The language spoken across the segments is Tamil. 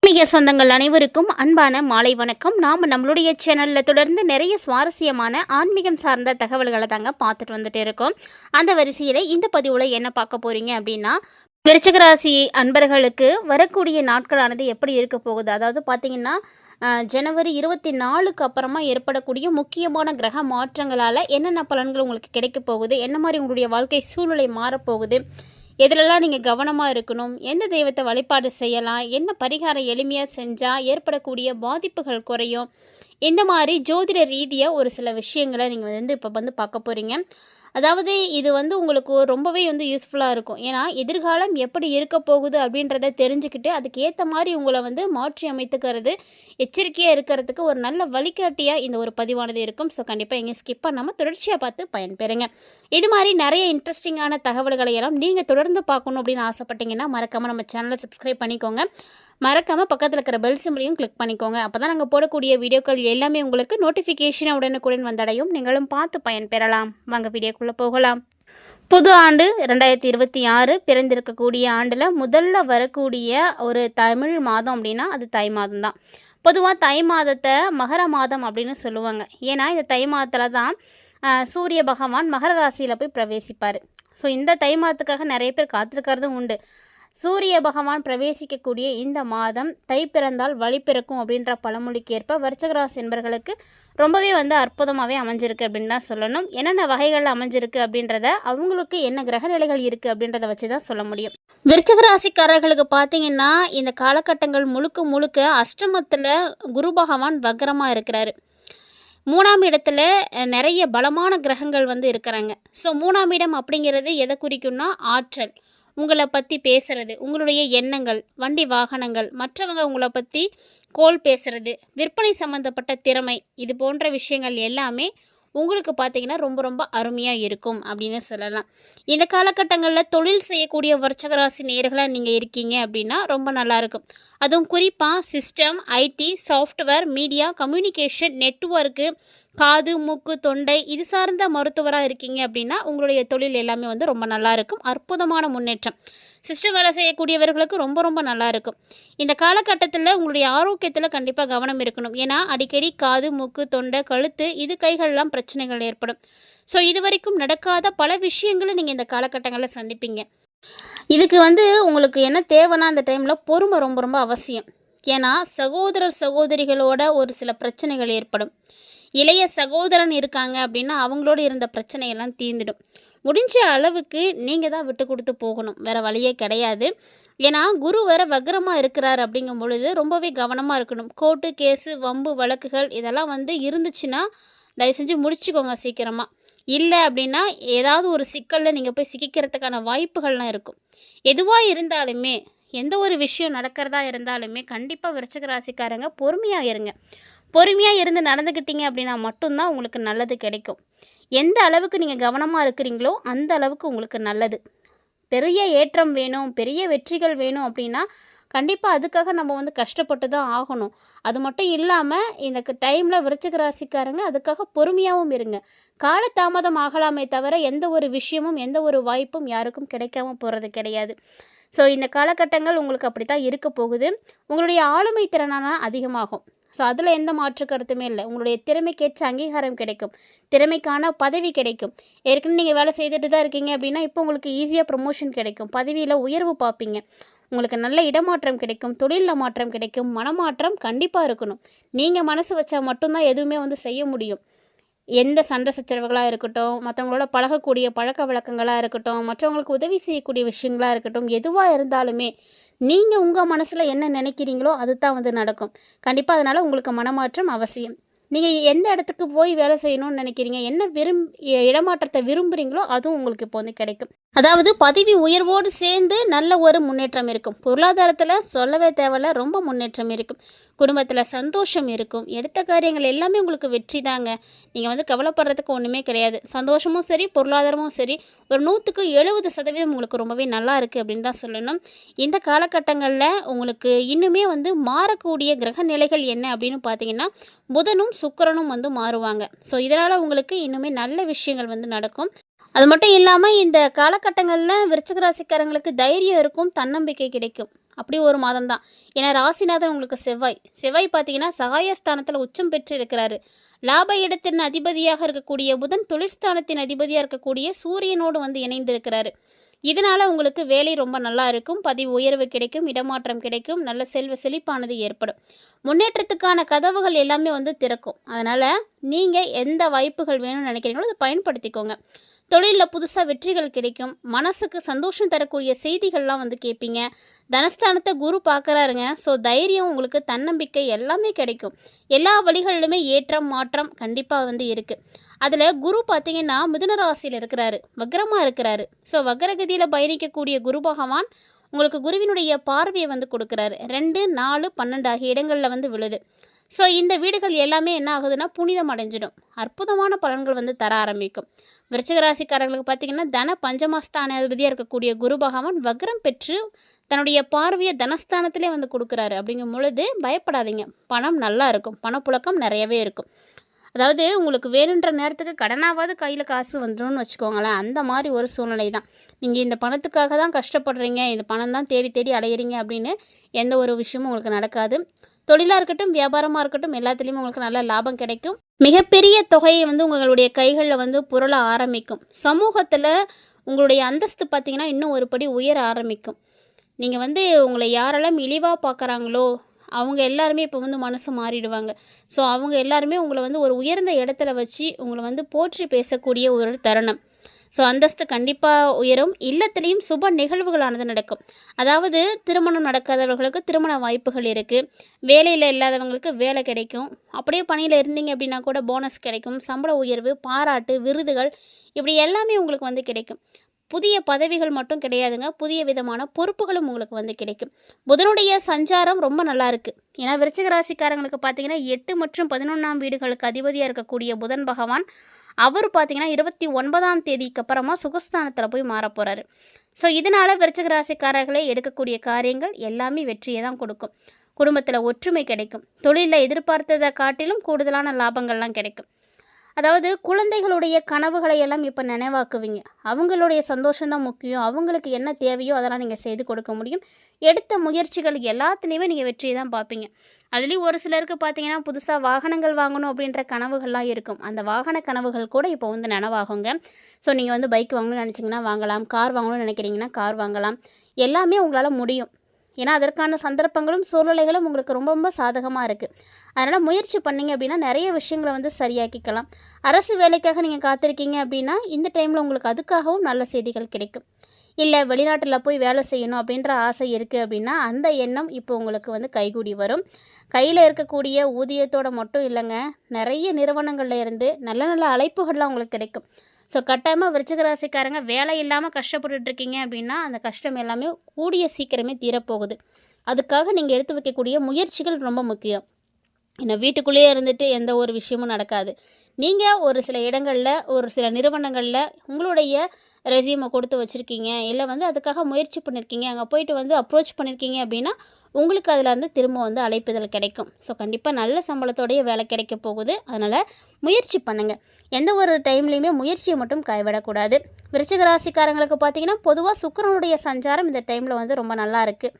ஆன்மீக சொந்தங்கள் அனைவருக்கும் அன்பான மாலை வணக்கம். நாம் நம்மளுடைய சேனலில் தொடர்ந்து நிறைய சுவாரஸ்யமான ஆன்மீகம் சார்ந்த தகவல்களை தாங்க பார்த்துட்டு வந்துட்டு இருக்கோம். அந்த வரிசையில் இந்த பதிவில் என்ன பார்க்க போகிறீங்க அப்படின்னா, விருச்சிக ராசி அன்பர்களுக்கு வரக்கூடிய நாட்களானது எப்படி இருக்க போகுது, அதாவது பார்த்திங்கன்னா ஜனவரி 24க்கு அப்புறமா ஏற்படக்கூடிய முக்கியமான கிரக மாற்றங்களால் என்னென்ன பலன்கள் உங்களுக்கு கிடைக்க போகுது, என்ன மாதிரி உங்களுடைய வாழ்க்கை சூழ்நிலை மாறப்போகுது, எதிலெல்லாம் நீங்கள் கவனமாக இருக்கணும், எந்த தெய்வத்தை வழிபாடு செய்யலாம், என்ன பரிகாரம் எளிமையாக செஞ்சால் ஏற்படக்கூடிய பாதிப்புகள் குறையும், இந்த மாதிரி ஜோதிட ரீதியாக ஒரு சில விஷயங்களை நீங்கள் இப்போ பார்க்க போகிறீங்க. அதாவது இது உங்களுக்கு ரொம்பவே யூஸ்ஃபுல்லாக இருக்கும். ஏன்னா எதிர்காலம் எப்படி இருக்க போகுது அப்படின்றத தெரிஞ்சுக்கிட்டு அதுக்கு ஏற்ற மாதிரி உங்களை மாற்றி அமைத்துக்கிறது, எச்சரிக்கையாக இருக்கிறதுக்கு ஒரு நல்ல வழிகாட்டியாக இந்த ஒரு பதிவானது இருக்கும். ஸோ கண்டிப்பாக எங்கேயும் ஸ்கிப் பண்ணாமல் தொடர்ச்சியாக பார்த்து பயன்பெறுங்க. இது மாதிரி நிறைய இன்ட்ரெஸ்டிங்கான தகவல்களை எல்லாம் நீங்கள் தொடர்ந்து பார்க்கணும் அப்படின்னு ஆசைப்பட்டீங்கன்னா மறக்காமல் நம்ம சேனலை சப்ஸ்கிரைப் பண்ணிக்கோங்க. மறக்காமல் பக்கத்தில் இருக்கிற பெல் சிம்பிளையும் கிளிக் பண்ணிக்கோங்க. அப்போ தான் நாங்கள் போடக்கூடிய வீடியோக்கள் எல்லாமே உங்களுக்கு நோட்டிஃபிகேஷனை உடனுக்குடன் வந்தடையும். நீங்களும் பார்த்து பயன்பெறலாம். வாங்க வீடியோக்குள்ளே போகலாம். புது ஆண்டு 2026 பிறந்திருக்கக்கூடிய ஆண்டில் முதல்ல வரக்கூடிய ஒரு தமிழ் மாதம் அப்படின்னா அது தை மாதம் தான். பொதுவாக தை மாதத்தை மகர மாதம் அப்படின்னு சொல்லுவாங்க. ஏன்னா இந்த தை மாதத்தில் தான் சூரிய பகவான் மகர ராசியில் போய் பிரவேசிப்பார். ஸோ இந்த தை மாதத்துக்காக நிறைய பேர் காத்திருக்கிறதும் உண்டு. சூரிய பகவான் பிரவேசிக்கக்கூடிய இந்த மாதம் தை பிறந்தால் வழி பிறக்கும் அப்படின்ற பழமொழிக்கு ஏற்ப விருச்சிக ராசி என்பர்களுக்கு ரொம்பவே அற்புதமாகவே அமைஞ்சிருக்கு அப்படின்னு தான் சொல்லணும். என்னென்ன வகைகளில் அமைஞ்சிருக்கு அப்படின்றத அவங்களுக்கு என்ன கிரகநிலைகள் இருக்குது அப்படின்றத வச்சு தான் சொல்ல முடியும். விருச்சிக ராசிக்காரர்களுக்கு பார்த்தீங்கன்னா இந்த காலகட்டங்கள் முழுக்க முழுக்க அஷ்டமத்தில் குரு பகவான் வக்ரமாக இருக்கிறாரு. 3ஆம் இடத்துல நிறைய பலமான கிரகங்கள் இருக்கிறாங்க. ஸோ 3ஆம் இடம் அப்படிங்கிறது எதை குறிக்கும்னா ஆற்றல், உங்களை பற்றி பேசுகிறது, உங்களுடைய எண்ணங்கள், வண்டி வாகனங்கள், மற்றவங்க உங்களை பற்றி கோல் பேசுகிறது, விற்பனை சம்மந்தப்பட்ட திறமை, இது போன்ற விஷயங்கள் எல்லாமே உங்களுக்கு பார்த்திங்கன்னா ரொம்ப ரொம்ப அருமையாக இருக்கும் அப்படின்னு சொல்லலாம். இந்த காலகட்டங்களில் தொழில் செய்யக்கூடிய விருச்சிக ராசி நேயர்களாக நீங்கள் இருக்கீங்க அப்படின்னா ரொம்ப நல்லாயிருக்கும். அதுவும் குறிப்பாக system, IT, software, media, communication, network, காது, மூக்கு, தொண்டை இது சார்ந்த மருத்துவராக இருக்கீங்க அப்படின்னா உங்களுடைய தொழில் எல்லாமே ரொம்ப நல்லாயிருக்கும். அற்புதமான முன்னேற்றம். சிஸ்டம் வேலை செய்யக்கூடியவர்களுக்கு ரொம்ப ரொம்ப நல்லாயிருக்கும். இந்த காலகட்டத்தில் உங்களுடைய ஆரோக்கியத்தில் கண்டிப்பாக கவனம் இருக்கணும். ஏன்னா அடிக்கடி காது, மூக்கு, தொண்டை, கழுத்து, இது கைகள்லாம் பிரச்சனைகள் ஏற்படும். ஸோ இது வரைக்கும் நடக்காத பல விஷயங்களை நீங்கள் இந்த காலகட்டங்களில் சந்திப்பீங்க. இதுக்கு உங்களுக்கு என்ன தேவைன்னா அந்த டைமில் பொறுமை ரொம்ப ரொம்ப அவசியம். ஏன்னா சகோதரிகளோட ஒரு சில பிரச்சனைகள் ஏற்படும். இளைய சகோதரன் இருக்காங்க அப்படின்னா அவங்களோட இருந்த பிரச்சனையெல்லாம் தீர்ந்துடும். முடிஞ்ச அளவுக்கு நீங்கள் தான் விட்டு கொடுத்து போகணும், வேறு வழியே கிடையாது. ஏன்னா குரு வேறு வக்ரமாக இருக்கிறார் அப்படிங்கும் பொழுது ரொம்பவே கவனமாக இருக்கணும். கோர்ட்டு கேஸு, வம்பு வழக்குகள் இதெல்லாம் இருந்துச்சுன்னா தயவு செஞ்சு முடிச்சுக்கோங்க சீக்கிரமாக. இல்லை அப்படின்னா ஏதாவது ஒரு சிக்கலில் நீங்கள் போய் சிக்கிக்கிறதுக்கான வாய்ப்புகள்லாம் இருக்கும். எதுவாக இருந்தாலுமே, எந்த ஒரு விஷயம் நடக்கிறதா இருந்தாலுமே கண்டிப்பாக விருச்சிக ராசிக்காரங்க பொறுமையாக இருங்க. பொறுமையாக இருந்து நடந்துக்கிட்டீங்க அப்படின்னா மட்டும்தான் உங்களுக்கு நல்லது கிடைக்கும். எந்த அளவுக்கு நீங்கள் கவனமாக இருக்கிறீங்களோ அந்த அளவுக்கு உங்களுக்கு நல்லது. பெரிய ஏற்றம் வேணும், பெரிய வெற்றிகள் வேணும் அப்படின்னா கண்டிப்பாக அதுக்காக நம்ம கஷ்டப்பட்டு தான் ஆகணும். அது மட்டும் இல்லாமல் இந்த டைமில் விருச்சிக ராசிக்காரங்க அதுக்காக பொறுமையாகவும் இருங்க. காலதாமதம் ஆகலாமே தவிர எந்த ஒரு விஷயமும் எந்த ஒரு வாய்ப்பும் யாருக்கும் கிடைக்காம போகிறது கிடையாது. ஸோ இந்த காலகட்டங்கள் உங்களுக்கு அப்படி தான் இருக்க போகுது. உங்களுடைய ஆளுமை திறனான அதிகமாகும். ஸோ அதில் எந்த மாற்று கருத்துமே இல்லை. உங்களுடைய திறமைக்கேற்ற அங்கீகாரம் கிடைக்கும், திறமைக்கான பதவி கிடைக்கும். ஏற்கனவே நீங்கள் வேலை செய்துட்டு தான் இருக்கீங்க அப்படின்னா இப்போ உங்களுக்கு ஈஸியாக ப்ரொமோஷன் கிடைக்கும், பதவியில் உயர்வு பார்ப்பீங்க, உங்களுக்கு நல்ல இடமாற்றம் கிடைக்கும், தொழிலில் மாற்றம் கிடைக்கும், மனமாற்றம் கண்டிப்பாக இருக்கணும். நீங்கள் மனசு வச்சா மட்டும்தான் எதுவுமே செய்ய முடியும். எந்த சண்டை சச்சரவுகளாக இருக்கட்டும், மற்றவங்களோட பழகக்கூடிய பழக்க வழக்கங்களாக இருக்கட்டும், மற்றவங்களுக்கு உதவி செய்யக்கூடிய விஷயங்களாக இருக்கட்டும், எதுவாக இருந்தாலுமே நீங்கள் உங்கள் மனசில் என்ன நினைக்கிறீங்களோ அது தான் நடக்கும். கண்டிப்பாக அதனால் உங்களுக்கு மனமாற்றம் அவசியம். நீங்கள் எந்த இடத்துக்கு போய் வேலை செய்யணும்னு நினைக்கிறீங்க, என்ன இடமாற்றத்தை விரும்புகிறீங்களோ அதுவும் உங்களுக்கு இப்போ கிடைக்கும். அதாவது பதவி உயர்வோடு சேர்ந்து நல்ல ஒரு முன்னேற்றம் இருக்கும். பொருளாதாரத்தில் சொல்லவே தேவையில்ல, ரொம்ப முன்னேற்றம் இருக்கும். குடும்பத்தில் சந்தோஷம் இருக்கும். எடுத்த காரியங்கள் எல்லாமே உங்களுக்கு வெற்றி தாங்க. நீங்கள் கவலைப்படுறதுக்கு ஒன்றுமே கிடையாது. சந்தோஷமும் சரி, பொருளாதாரமும் சரி, ஒரு 100க்கு 70% உங்களுக்கு ரொம்பவே நல்லா இருக்குது அப்படின்னு தான் சொல்லணும். இந்த காலகட்டங்களில் உங்களுக்கு இன்னுமே மாறக்கூடிய கிரக நிலைகள் என்ன அப்படின்னு பார்த்தீங்கன்னா புதனும் சுக்கிரனும் மாறுவாங்க. ஸோ இதனால் உங்களுக்கு இன்னுமே நல்ல விஷயங்கள் நடக்கும். அது மட்டும் இல்லாமல் இந்த காலகட்டங்களில் விருச்சிக ராசிக்காரங்களுக்கு தைரியம் இருக்கும், தன்னம்பிக்கை கிடைக்கும். அப்படி ஒரு மாதம் தான். ஏன்னா ராசிநாதன் உங்களுக்கு செவ்வாய் பார்த்தீங்கன்னா சகாயஸ்தானத்தில் உச்சம் பெற்று இருக்கிறாரு. லாப இடத்தின் அதிபதியாக இருக்கக்கூடிய புதன் தொழிற்ஸ்தானத்தின் அதிபதியாக இருக்கக்கூடிய சூரியனோடு வந்து இணைந்திருக்கிறாரு. இதனால் உங்களுக்கு வேலை ரொம்ப நல்லா இருக்கும், பதவி உயர்வு கிடைக்கும், இடமாற்றம் கிடைக்கும், நல்ல செல்வ செழிப்பானது ஏற்படும். முன்னேற்றத்துக்கான கதவுகள் எல்லாமே வந்து திறக்கும். அதனால் நீங்கள் எந்த வாய்ப்புகள் வேணும்னு நினைக்கிறீங்களோ அதை பயன்படுத்திக்கோங்க. தொழிலில் புதுசாக வெற்றிகள் கிடைக்கும், மனசுக்கு சந்தோஷம் தரக்கூடிய செய்திகள்லாம் வந்து கேட்பீங்க. தனஸ்தானத்தை குரு பார்க்குறாருங்க. ஸோ தைரியம், உங்களுக்கு தன்னம்பிக்கை எல்லாமே கிடைக்கும். எல்லா வழிகளிலுமே ஏற்றம் மாற்றம் கண்டிப்பாக வந்து இருக்குது. அதில் குரு பார்த்திங்கன்னா மிதுன ராசியில் இருக்கிறாரு, வக்ரமாக இருக்கிறாரு. ஸோ வக்ரகதியில் பயணிக்கக்கூடிய குரு பகவான் உங்களுக்கு குருவினுடைய பார்வையை வந்து கொடுக்குறாரு. 2, 4, 12 ஆகிய இடங்களில் வந்து விழுது. ஸோ இந்த வீடுகள் எல்லாமே என்ன ஆகுதுன்னா புனிதம் அடைஞ்சிடும். அற்புதமான பலன்கள் வந்து தர ஆரம்பிக்கும். விருச்சிக ராசிக்காரர்களுக்கு பார்த்திங்கன்னா தன பஞ்சமஸ்தானாதிபதியாக இருக்கக்கூடிய குரு பகவான் வக்ரம் பெற்று தன்னுடைய பார்வையை தனஸ்தானத்திலே வந்து கொடுக்குறாரு. அப்படிங்கும் பொழுது பயப்படாதீங்க, பணம் நல்லா இருக்கும், பணப்புழக்கம் நிறையவே இருக்கும். அதாவது உங்களுக்கு வேணுன்ற நேரத்துக்கு கடனாவது கையில் காசு வந்துடும்னு வச்சுக்கோங்களேன். அந்த மாதிரி ஒரு சூழ்நிலை தான். நீங்கள் இந்த பணத்துக்காக தான் கஷ்டப்படுறீங்க, இந்த பணம் தான் தேடி தேடி அலையிறீங்க அப்படின்னு எந்த ஒரு விஷயமும் உங்களுக்கு நடக்காது. தொழிலாக இருக்கட்டும், வியாபாரமாக இருக்கட்டும், எல்லாத்துலேயுமே உங்களுக்கு நல்ல லாபம் கிடைக்கும். மிகப்பெரிய தொகையை வந்து உங்களுடைய கைகளில் வந்து புரள ஆரம்பிக்கும். சமூகத்தில் உங்களுடைய அந்தஸ்து பார்த்திங்கன்னா இன்னும் ஒரு படி உயர ஆரம்பிக்கும். நீங்கள் வந்து உங்களை யாரெல்லாம் இழிவாக பார்க்குறாங்களோ அவங்க எல்லாருமே இப்போ வந்து மனசு மாறிடுவாங்க. ஸோ அவங்க எல்லாருமே உங்களை வந்து ஒரு உயர்ந்த இடத்துல வச்சு உங்களை வந்து போற்றி பேசக்கூடிய ஒரு தருணம். ஸோ அந்தஸ்து கண்டிப்பாக உயரும். இல்லத்துலேயும் சுப நிகழ்வுகளானது நடக்கும். அதாவது திருமணம் நடக்காதவர்களுக்கு திருமண வாய்ப்புகள் இருக்குது. வேலையில் இல்லாதவங்களுக்கு வேலை கிடைக்கும். அப்படியே பணியில் இருந்தீங்க அப்படின்னா கூட போனஸ் கிடைக்கும், சம்பள உயர்வு, பாராட்டு, விருதுகள், இப்படி எல்லாமே உங்களுக்கு வந்து கிடைக்கும். புதிய பதவிகள் மட்டும் கிடையாதுங்க, புதிய விதமான பொறுப்புகளும் உங்களுக்கு வந்து கிடைக்கும். புதனுடைய சஞ்சாரம் ரொம்ப நல்லா இருக்குது. ஏன்னா விருச்சிக ராசிக்காரங்களுக்கு பார்த்தீங்கன்னா 8 மற்றும் 11ஆம் வீடுகளுக்கு அதிபதியாக இருக்கக்கூடிய புதன் பகவான் அவர் பார்த்தீங்கன்னா 29ஆம் தேதிக்கு அப்புறமா சுகஸ்தானத்தில் போய் மாற போகிறாரு. ஸோ இதனால் விருச்சிக ராசிக்காரர்களே எடுக்கக்கூடிய காரியங்கள் எல்லாமே வெற்றியை தான் கொடுக்கும். குடும்பத்தில் ஒற்றுமை கிடைக்கும். தொழிலில் எதிர்பார்த்ததை காட்டிலும் கூடுதலான லாபங்கள்லாம் கிடைக்கும். அதாவது குழந்தைகளுடைய கனவுகளை எல்லாம் இப்போ நினைவாக்குவீங்க. அவங்களுடைய சந்தோஷம்தான் முக்கியம். அவங்களுக்கு என்ன தேவையோ அதெல்லாம் நீங்கள் செய்து கொடுக்க முடியும். எடுத்த முயற்சிகள் எல்லாத்துலேயுமே நீங்கள் வெற்றியை தான் பார்ப்பீங்க. அதுலேயும் ஒரு சிலருக்கு பார்த்தீங்கன்னா புதுசாக வாகனங்கள் வாங்கணும் அப்படின்ற கனவுகள்லாம் இருக்கும். அந்த வாகன கனவுகள் கூட இப்போ வந்து நனவாகுங்க. ஸோ நீங்கள் வந்து பைக் வாங்கணும்னு நினச்சிங்கன்னா வாங்கலாம், கார் வாங்கணும்னு நினைக்கிறீங்கன்னா கார் வாங்கலாம். எல்லாமே உங்களால் முடியும். ஏன்னா அதற்கான சந்தர்ப்பங்களும் சூழ்நிலைகளும் உங்களுக்கு ரொம்ப ரொம்ப சாதகமாக இருக்குது. அதனால் முயற்சி பண்ணிங்க அப்படின்னா நிறைய விஷயங்களை வந்து சரியாக்கிக்கலாம். அரசு வேலைக்காக நீங்கள் காத்திருக்கீங்க அப்படின்னா இந்த டைமில் உங்களுக்கு அதுக்காகவும் நல்ல செய்திகள் கிடைக்கும். இல்லை வெளிநாட்டில் போய் வேலை செய்யணும் அப்படின்ற ஆசை இருக்குது அப்படின்னா அந்த எண்ணம் இப்போ உங்களுக்கு வந்து கைகூடி வரும். கையில் இருக்கக்கூடிய ஊதியத்தோடு மட்டும் இல்லைங்க, நிறைய நிறுவனங்களில் இருந்து நல்ல நல்ல அழைப்புகள்லாம் உங்களுக்கு கிடைக்கும். ஸோ கட்டாயமாக விருச்சிக ராசிக்காரங்க வேலை இல்லாமல் கஷ்டப்பட்டுட்ருக்கீங்க அப்படின்னா அந்த கஷ்டம் எல்லாமே கூடிய சீக்கிரமே தீரப்போகுது. அதுக்காக நீங்கள் எடுத்து வைக்கக்கூடிய முயற்சிகள் ரொம்ப முக்கியம். ஏன்னா வீட்டுக்குள்ளேயே இருந்துட்டு எந்த ஒரு விஷயமும் நடக்காது. நீங்கள் ஒரு சில இடங்களில் ஒரு சில நிறுவனங்களில் உங்களுடைய ரெஸ்யூமை கொடுத்து வச்சுருக்கீங்க, இல்லை வந்து அதுக்காக முயற்சி பண்ணியிருக்கீங்க, அங்கே போயிட்டு வந்து அப்ரோச் பண்ணியிருக்கீங்க அப்படின்னா உங்களுக்கு அதில் வந்து திரும்ப வந்து அழைப்புதல் கிடைக்கும். ஸோ கண்டிப்பாக நல்ல சம்பளத்தோடைய வேலை கிடைக்க போகுது. அதனால் முயற்சி பண்ணுங்கள். எந்த ஒரு டைம்லேயுமே முயற்சியை மட்டும் கைவிடக்கூடாது. விருச்சிக ராசிக்காரங்களுக்கு பார்த்திங்கன்னா பொதுவாக சுக்கிரனுடைய சஞ்சாரம் இந்த டைமில் வந்து ரொம்ப நல்லா இருக்குது.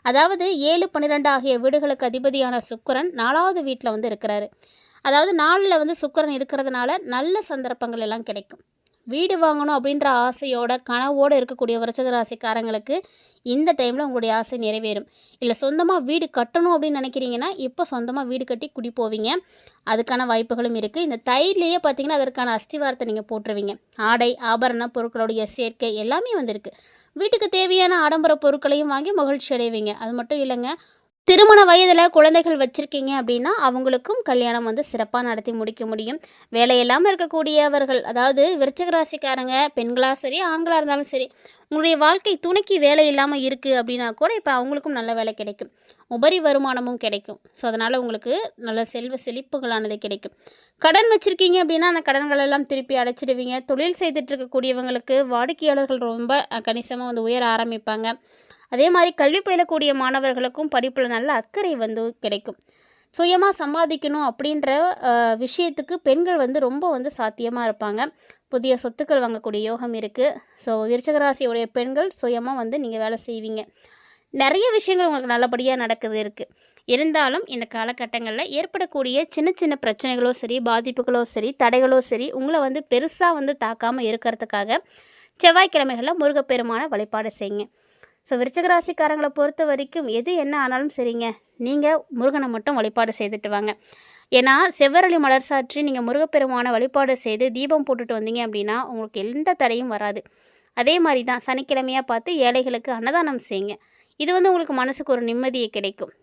அதாவது 7, 12 ஆகிய வீடுகளுக்கு அதிபதியான சுக்கிரன் 4வது வீட்டில் வந்து இருக்கிறாரு. அதாவது 4ல் வந்து சுக்கிரன் இருக்கிறதுனால நல்ல சந்தர்ப்பங்கள் எல்லாம் கிடைக்கும். வீடு வாங்கணும் அப்படின்ற ஆசையோட கனவோடு இருக்கக்கூடிய விருச்சிக ராசிக்காரங்களுக்கு இந்த டைமில் உங்களுடைய ஆசை நிறைவேறும். இல்லை சொந்தமாக வீடு கட்டணும் அப்படின்னு நினைக்கிறீங்கன்னா இப்போ சொந்தமாக வீடு கட்டி குடி போவீங்க. அதுக்கான வாய்ப்புகளும் இருக்குது. இந்த தையிலேயே பார்த்திங்கன்னா அதற்கான அஸ்திவாரத்தை நீங்கள் போட்டுருவீங்க. ஆடை ஆபரண பொருட்களுடைய சேர்க்கை எல்லாமே வந்திருக்கு. வீட்டுக்கு தேவையான ஆடம்பர பொருட்களையும் வாங்கி மகிழ்ச்சி அடைவீங்க. அது மட்டும் இல்லைங்க, திருமண வயதில் குழந்தைகள் வச்சுருக்கீங்க அப்படின்னா அவங்களுக்கும் கல்யாணம் வந்து சிறப்பாக நடத்தி முடிக்க முடியும். வேலை இல்லாமல் இருக்கக்கூடியவர்கள், அதாவது விருச்சிக ராசிக்காரங்க பெண்களாக சரி ஆண்களாக இருந்தாலும் சரி, உங்களுடைய வாழ்க்கை துணைக்கு வேலை இல்லாமல் இருக்குது அப்படின்னா கூட இப்போ அவங்களுக்கும் நல்ல வேலை கிடைக்கும். உபரி வருமானமும் கிடைக்கும். ஸோ அதனால் உங்களுக்கு நல்ல செல்வ செழிப்புகளானது கிடைக்கும். கடன் வச்சுருக்கீங்க அப்படின்னா அந்த கடன்கள் எல்லாம் திருப்பி அடைச்சிடுவீங்க. தொழில் செய்துட்டு இருக்கக்கூடியவங்களுக்கு வாடிக்கையாளர்கள் ரொம்ப கணிசமாக வந்து உயர ஆரம்பிப்பாங்க. அதே மாதிரி கல்வி பயிலக்கூடிய மாணவர்களுக்கும் படிப்பில் நல்ல அக்கறை வந்து கிடைக்கும். சுயமாக சம்பாதிக்கணும் அப்படின்ற விஷயத்துக்கு பெண்கள் வந்து ரொம்ப வந்து சாத்தியமாக இருப்பாங்க. புதிய சொத்துக்கள் வாங்கக்கூடிய யோகம் இருக்குது. ஸோ விருச்சிக ராசியுடைய பெண்கள் சுயமாக வந்து நீங்கள் வேலை செய்வீங்க. நிறைய விஷயங்கள் உங்களுக்கு நல்லபடியாக நடக்குது இருக்குது. இருந்தாலும் இந்த காலகட்டங்களில் ஏற்படக்கூடிய சின்ன சின்ன பிரச்சனைகளோ சரி, பாதிப்புகளோ சரி, தடைகளோ சரி, உங்களை வந்து பெருசாக வந்து தாக்காமல் இருக்கிறதுக்காக செவ்வாய்க்கிழமைகளில் முருகப்பெருமான வழிபாடு செய்யுங்க. ஸோ விருச்சிக ராசிக்காரங்களை பொறுத்த வரைக்கும் எது என்ன ஆனாலும் சரிங்க, நீங்கள் முருகனை மட்டும் வழிபாடு செய்துட்டு வாங்க. ஏன்னா செவ்வரளி மலர் சாற்றி நீங்கள் முருகப்பெருமான வழிபாடு செய்து தீபம் போட்டுட்டு வந்தீங்க அப்படின்னா உங்களுக்கு எந்த தடையும் வராது. அதே மாதிரி தான் சனிக்கிழமையாக பார்த்து ஏழைகளுக்கு அன்னதானம் செய்யுங்க. இது வந்து உங்களுக்கு மனசுக்கு ஒரு நிம்மதியை கிடைக்கும்.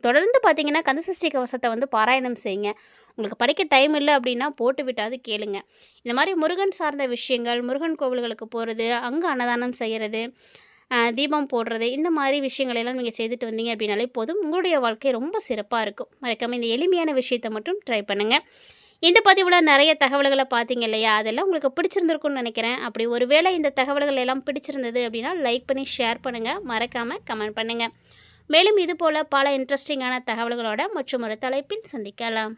தொடர்ந்து பார்த்தீங்கன்னா கந்தசஷ்டி கவசத்தை வந்து பாராயணம் செய்யுங்க. உங்களுக்கு படிக்க டைம் இல்லை அப்படின்னா போட்டு விட்டாது கேளுங்க. இந்த மாதிரி முருகன் சார்ந்த விஷயங்கள், முருகன் கோவில்களுக்கு போகிறது, அங்கே அன்னதானம் செய்கிறது, தீபம் போடுறது, இந்த மாதிரி விஷயங்களெல்லாம் நீங்கள் செய்துட்டு வந்தீங்க அப்படின்னாலே போதும், உங்களுடைய வாழ்க்கை ரொம்ப சிறப்பாக இருக்கும். மறக்காமல் இந்த எளிமையான விஷயத்தை மட்டும் ட்ரை பண்ணுங்கள். இந்த பதிவில் நிறைய தகவல்களை பார்த்தீங்க இல்லையா, அதெல்லாம் உங்களுக்கு பிடிச்சிருந்துருக்குன்னு நினைக்கிறேன். அப்படி ஒருவேளை இந்த தகவல்கள் எல்லாம் பிடிச்சிருந்தது அப்படின்னா லைக் பண்ணி ஷேர் பண்ணுங்கள், மறக்காமல் கமெண்ட் பண்ணுங்கள். மேலும் இது போல் பல இன்ட்ரெஸ்டிங்கான தகவல்களோட மற்றும் ஒரு தலைப்பில் சந்திக்கலாம்.